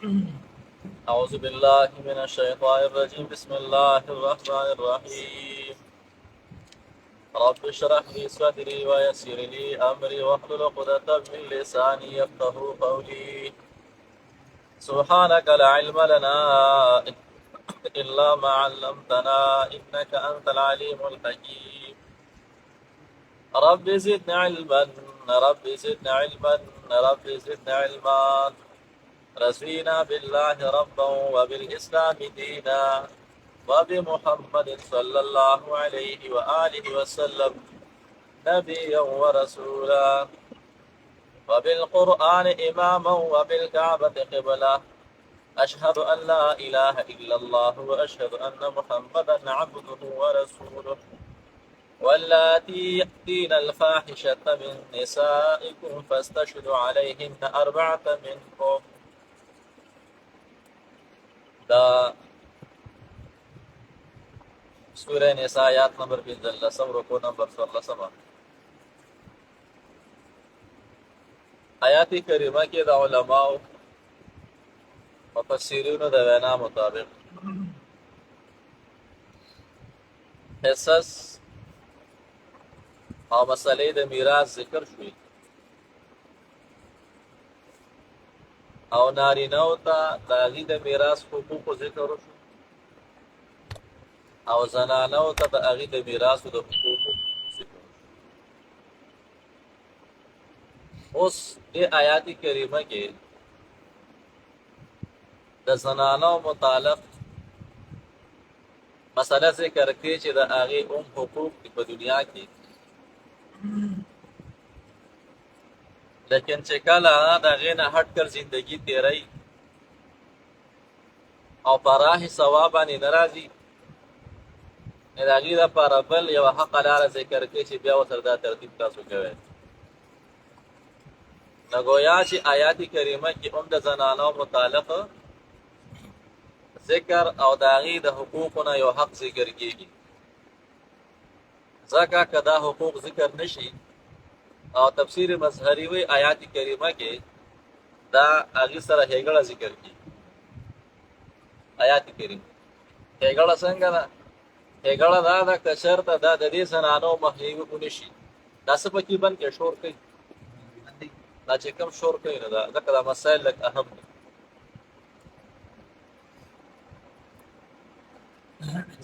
أعوذ بالله من الشيطان الرجيم. بسم الله الرحمن الرحيم. رب اشرح لي صدري ويسر لي أمري واحلل عقدة من لساني يفقهوا قولي. سبحانك لا علم لنا إلا ما علمتنا إنك أنت العليم الحكيم. رب زدنا علما، رب زدنا علما، رب زدنا علما. رضينا بالله ربا وبالإسلام دينا وبمحمد صلى الله عليه وآله وسلم نبيا ورسولا وبالقرآن إماما وبالكعبة قبلة. أشهد أن لا إله إلا الله وأشهد أن محمدا عبده ورسوله. واللاتي يأتين الفاحشة من نسائكم فاستشهدوا عليهن أربعة منكم. دا سورة نساء آیات نمبر 15 رکو نمبر 16. آیات کریمه کې د علماو مفسرینو د وینا مطابق حصص او مسلې د میراث ذکر شوي او نارینه‌و ته د هغې د میراث حقوقو ذکر وشو او زنانه‌و ته د هغې د میراثو د حقوقو ذکر وشو. اوس دې آیات کریمه کې د زنانو متعلق مسله ذکر کړي چې د هغې حقوق دي په دنیا کې، لیکن چې کله د هغې نه هټ کر زندگی تیری او پراح ثواب باندې نه راځي، نو د هغې دپاره بل یوه حقه لاره ذکر کړي چې بیا ورسره دا ترتیب تاسو کوئ. نو ګویا چې آیات کریمه کې هم د زنانو متعلق ذکر او د هغې د حقوقو نه یو حق ذکر کېږي. ځکه که دا حقوق ذکر نشي او تفسیر مظهری وی آیات کریمه کې دا هغې سره هیګړه ذکر کېږي. آیات کریمه هیګړه څنګه ده؟ هیګړه دا ده که چېرته دا د دې زنانو مخنیوي ونشي، دا څه پکې بند کې شور کوي، دا چې کوم شور کوي نو دا ځکه دا مسایل لږ اهم دي.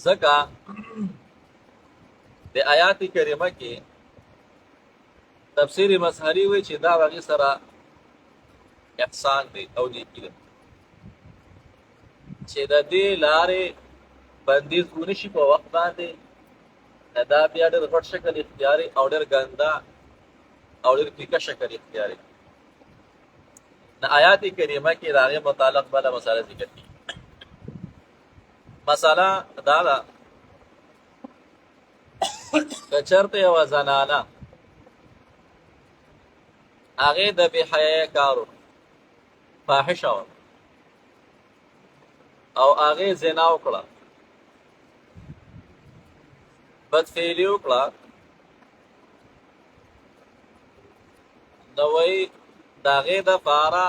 ځکه د آیات کریمه کې تفسیر مظهری وی چې دا هغې سره احسان دی او نیکي ده چې د دې لارې بندیز ونشي په وخت باندې، دا بیا ډېر غټ شکل اختیاري او ډېر ګنده او ډېر پیکه شکل اختیاري. د آیات کریمه کې د هغې متعلق بله مسله ذکر کېږي. مسله دا ده که چېرته یوه زنانه هغې د بېحیایۍ کار وکړو، فاحشه وه او هغې زنا وکړه، بدفعلي وکړه، نو وایي د هغې دپاره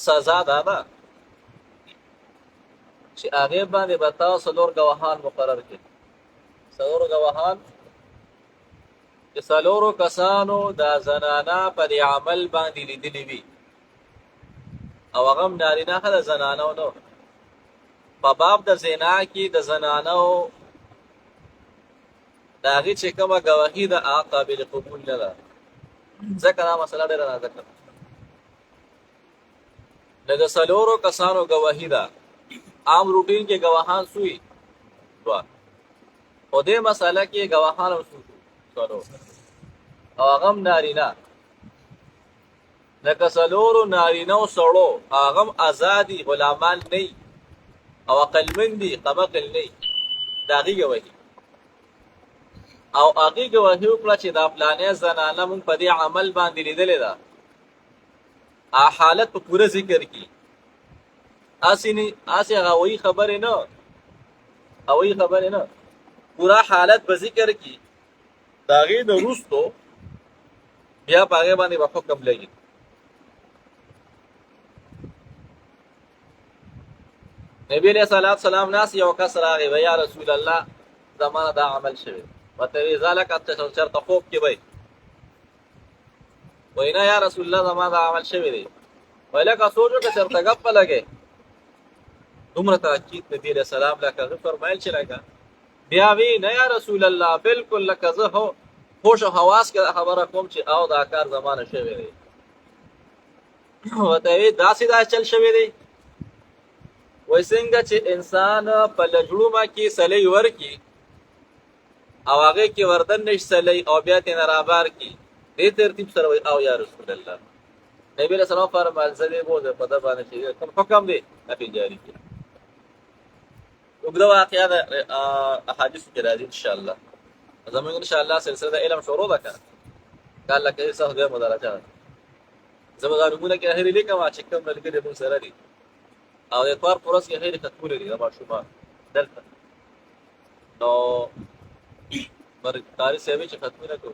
سزا دا ده چې هغې باندې به تا 4 ګواهان مقرر کړي. 4 ګواهان چې 4 کسانو دا زنانه په دې عمل باندې لیدلي وي او هغه هم نارینه ښه د زنانو نه په باب د زنا کې د زنانو د هغې چې کومه ګواهي ده هغه قابل قبول نه ده، ځکه دا مسله ډېره نازکه ده. نو د 4 کسانو ګواهي ده، عام روټین کې ګواهان سوي 2، خو دې مسله کې ګواهان هم څو 4 او هغه هم نارینه، لکه 4 نارینهو سړو هغه هم ازادي غلامان نه او عقلمند دي، قمقل نه، د هغې ګواهي او هغې ګواهي وکړه چې دا فلانۍ زنانه مونږ په دې عمل باندې لیدلې ده. حالت په پوره ذکر کړي، هسې هغه هوایي خبرې نه، هوایي خبرې نه، پوره حالت به ذکر کړي. د هغې نه وروستو بیا په هغې باندې به حکم لګي. نبی علیہ الصلوۃ والسلام ناس یو کس راغی و یا رسول الله زمانه دا عمل شوی وته ذالک ته چرته خوب کې وای وینا یا رسول الله زمانه دا عمل شوی دی ولکه سوچو که چرته غپ لګي دومره تاکید نبی علیہ السلام لکه فرمایل چې لکه بیا وی نه یا رسول الله بالکل لکه زه هو خوش او حواس کې خبره کوم چې او دا کار زمانه شوی دی وته داسې دا چل شوی دی وای څنګه چې انسان په لجړو کې سلی ورکی او هغه کې وردن نش سلی او بیا تن رابار کی دې ترتیب سره وای او یا رسول الله نبی رسول الله فرمایل زده بوزه په د باندې چې کوم حکم دی اپی جاری کی وګړو واقعیا د احادیث کې راځي ان شاء الله زموږ ان شاء الله سلسله د علم شروع ده کنه قال لك ايه صح ده مدرجات زموږ کې هرې لیکم چې کوم ملګری مون سره دي او د اتوار پورس کې هرې ختمونه دي ما شوما دلته نو مر تاریخ سیوی چې ختمونه کو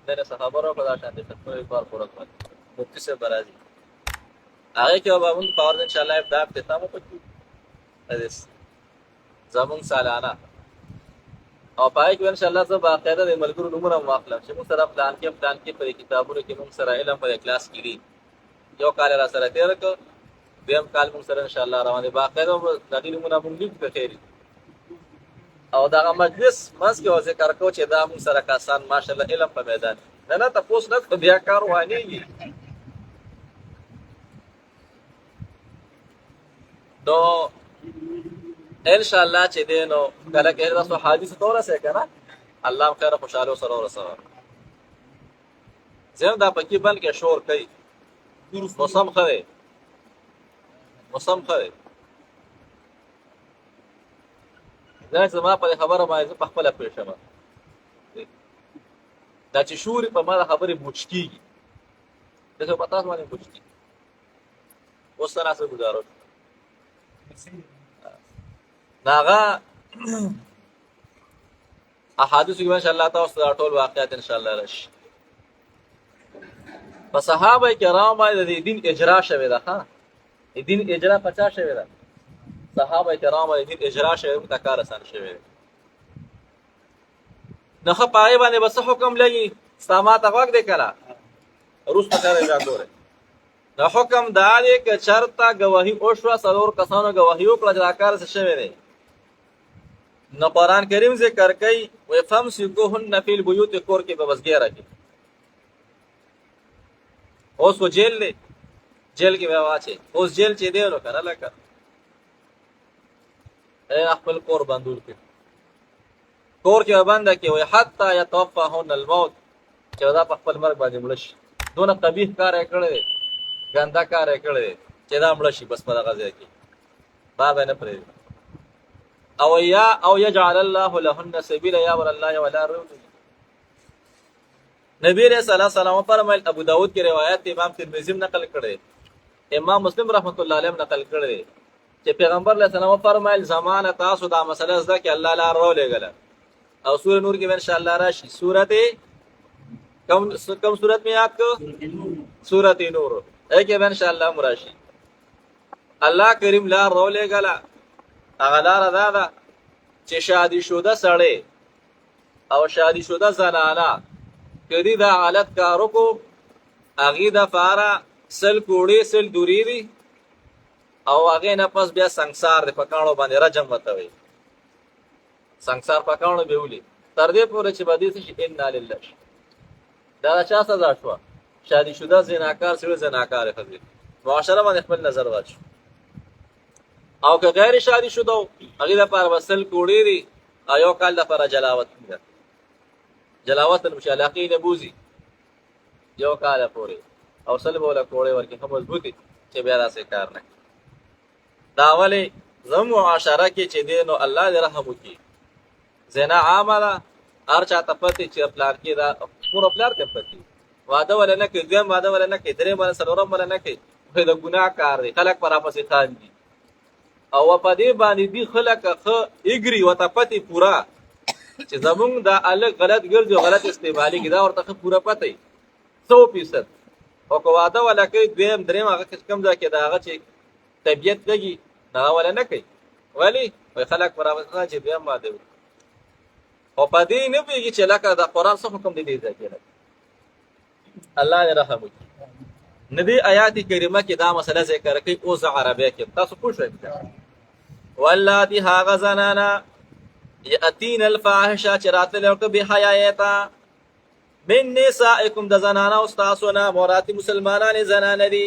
نه صحابه را په شان دي ختمونه اتوار پورس باندې مفتی سے برازي هغه کې به موږ پاور ان شاء الله ابتدا اختتام وکړو زمون سالانه او پای کې ان شاء الله زه باقاعده د ملګرو نمونه واخلم چې موږ سره پلان کې په کتابونو کې موږ سره علم په کلاس کې دي یو کال را سره تیر کو دیم کال موږ سره ان شاء الله روان دي باقاعده د دې نمونه موږ لیک په خیر او دا مجلس مس کې اوسه کار کو چې دا موږ سره کسان ماشاءالله علم په میدان نه تاسو نه بیا کار وانیږي نو ان شاء الله چې دینو کله کې تاسو حدیث تور سره کنه الله خیر خوشاله سره ورسره زم دا پکې بل کې شور کوي موسم خره دا چې ما په خبره باندې په خپل پېښه ما دا چې شور په ما خبره بوچکیږي دا څه پتا ځوانه بوچکی اوس سره څه گزارو داغه احادیث کې ان شاء الله تاسو دا ټول واقعیت ان شاء الله راشي په صحابه کرام باندې د دین اجرا شوه ده ها دین اجرا 50 شوه ده صحابه کرام باندې دین اجرا شوه متکار آسان شوه نه پای باندې بس حکم لګي سمات وخت دې کړه روس په کار بیا ګوره دا حکم دا دی چې چرته گواهی او شو څلور کسانو گواهی وکړه چې دا کار څه شوی دی نو قرآن کریم ذکر کوي و فمسكوهن فی البیوت کور کې به بسګی راکې اوس و جیل دی جیل کې به واچي اوس جیل چې دی نو کنه لکه خپل کور بندول کې کور کې باندې کې وي حتی يتوفاهن الموت چې دا په خپل مرګ باندې مړ شي دونه قبیح کار یې کړی ګنده کار یې کړی چې دا مړ شي بس په دغه ځای کې بابا نه پرې او يجعل الله لهن سبيلا يا ور الله ولا رجل نبی رسول الله صلی الله فرمایل ابو داود کی روایت امام ترمذی نقل کړي امام مسلم رحمت الله علیه نقل کړي چې پیغمبر علیه السلام فرمایل زمانه تاسو دا مسله زده کې الله لار رو لګل او سورہ نور کې ان شاء الله راشي سورته کم سورت میں یاد کو سورت نور ایک ان شاء الله مراشي الله کریم لار رو لګل اغلار دا چې شادي شوده سړی او شادي شوده زنانه کدی دا حالت کارو کو اغي د فارا سل کوړي سل دوری دي او هغه نه پس بیا ਸੰسار د پکانو باندې رجم وتوي ਸੰسار پکانو به ولي تر دې پورې چې باندې شي ان لله دا چا سزا شو شادي شوده زناکار سره زناکار خزي معاشره باندې خپل نظر واچو او که غیر شادي شوده هغه د پر وصل کوړي دي ایو کال د پر جلاوت ده جلاوت المشالقین بوزي یو کال پورې او سل بوله کوړي ورکه هم مضبوطي چې بیا راسه کار نه دا ولی زم معاشره کې چې دینو الله دې رحم وکي زنا عامله هر چا ته پتی چې پلان کې دا پورا پلان ته پتی واده ول نه کې دویم واده ول نه کې درې ول سلورم ول نه کې په د ګناه کار دی خلک پر افسې خان دي او په دې باندې دی خلک خو اګری وته پتی پورا چې زمونږ دا الګ غلط ګرځي غلط استعمالي کې دا ورته پورا پته 100% او کو واده ولا کې دویم دریم هغه کم ځای کې دا هغه چې طبيعت لګي نه ولا نه کوي ولی وای خلک برابر چې بیا ما دی او په دې نه پیږي چې لکه د قرآن څخه حکم دی ځای کې الله دې رحم وکړي ندی آیات کریمه کې دا مسله ذکر کوي اوس عربی کې تاسو پوه شئ واللاتی هاغه زنانا یاتین الفاحشه چې راتلو کې به حیايتا من نسائکم د زنانا او تاسو نه مراد مسلمانان زنانه دي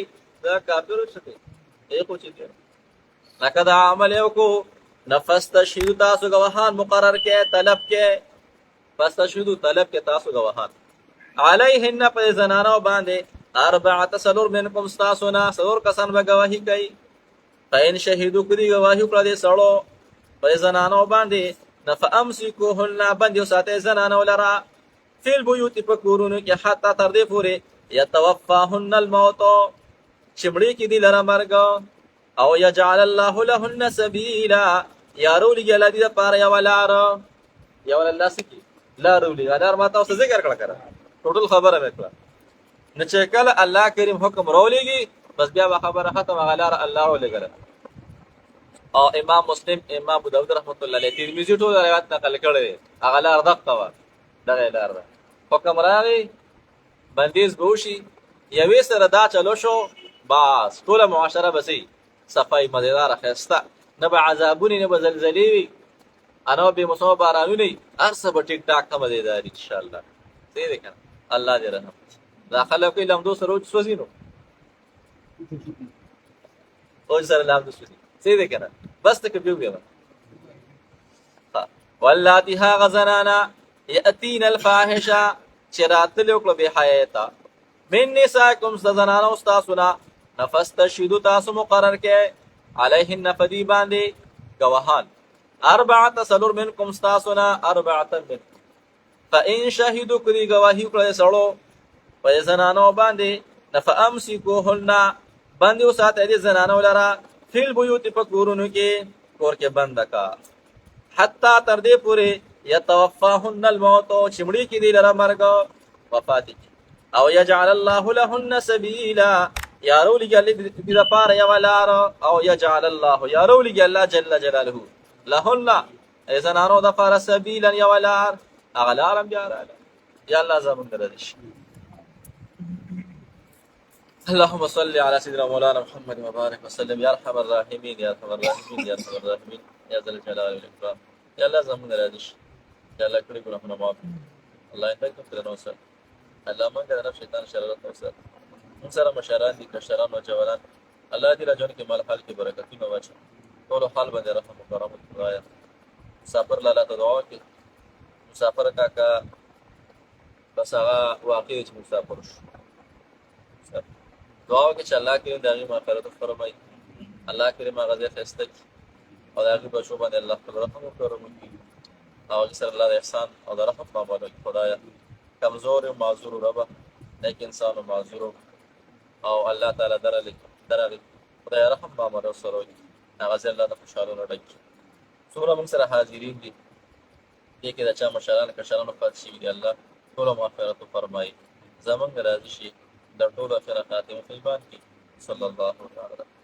دا کافر شته ای خو چې لکه دا عمل یو کو نفس تشهید تاسو گواهان مقرر کې طلب کې پس تشهید طلب کې تاسو گواهان علیهن پر زنانو باندې اربعه سلور منکم استاسونا سلور کسان به گواهی کوي فین شهیدو کړي گواهی کړه دې سړو پر زنانو باندې نفامسکوهن باندې ساته زنانو لرا فی البیوت پکورونو کې حتی تر دې پورې یتوفاهن الموت شمړي کې دې لرا مرګ او یجعل الله لهن سبیلا یارول کې لدی لپاره یو لار یو الله سکی لارول لار ما تاسو ذکر کړه ټوټل خبره وکړه نه چې کله الله کریم حکم راولېږي بس بیا خبره ختم غلار الله ولګره او امام مسلم امام ابو داود رحمت الله علیه ترمذی ټول روایت نقل کړي غلار دغه وا دغه لار ده حکم راغی بندیز بوشي یوې سره دا چلو شو بس ټول معاشره بسې صفای مزیدار خسته نه به عذابونی نه به زلزلې وي انا به مصاب بارانونی ارسه به ټیک ټاک مزیدار ان شاء الله دې کنه الله دې رحم دا خلک لم دو سره سوزینو او سره لم دو سوزینو دې کنه بس ته کبيو بیا واللاتی ها غزنانا یاتین الفاحشه چرات لوکلو به حیاتا من نساکم زنانا استاسنا نفس تشهید تاسو مقرر کې علیهن فدی باندې گواهان اربعه سلور منکم استاسنا اربعه من فإن شهدوا کری گواهی کړه سړو په زنانو باندې نفامسکوهن باندې وساته دې زنانو لرا فیل بیوت په کورونو کې کور کې بند کا حتا تر دې پورې یتوفاهن الموت چمړي کې دې لرا مرګ وفات او یجعل الله لهن سبیلا یارول دې لپاره یو لار او یجعل الله یارول الله جل جلاله لهن زنانو د لپاره سبیلا یو لار اغلارم بیا یا الله زمون درش اللهم صل على سيدنا مولانا محمد وبارك وسلم يا ارحم الراحمين يا ارحم الراحمين يا ارحم الراحمين يا ذا الجلال والاكرام يا الله زمون درش يا الله کړي ګناهونه معاف الله انت کوم نوسر الله من غیر شیطان شرارت نوسر من سره مشاران دي کشران او جوانان الله دې راجون کې مال حال کې برکتونه واچي ټول حال باندې رحم او کرم خدایا صبر لاله دعا کې مسافر کاکا بس هغه واقعي چې مسافر شو دعا وکړه چې الله کریم د هغې مغفرت وفرمایي الله کریم هغه ځای ښایسته کړي او د هغې بچو باندې الله خپل رحم او کرم وکړي او هغې سره الله د احسان او د رحم معامله وکړي خدایه کمزور یم معذور ربه نیک انسان و معذور او الله تعالی درغلي خدایه رحم معامله ورسره وکړي هغه ځای الله د خوشحالونو ډک کړي څومره موږ سره حاضرین دي دې کې د چا مشران کشران وفات شوي دي الله ټولو مغفرت وفرمایي زمونږ راضي شي د ټولو خیره خاتمه په ایمان کې صلی الله تعالی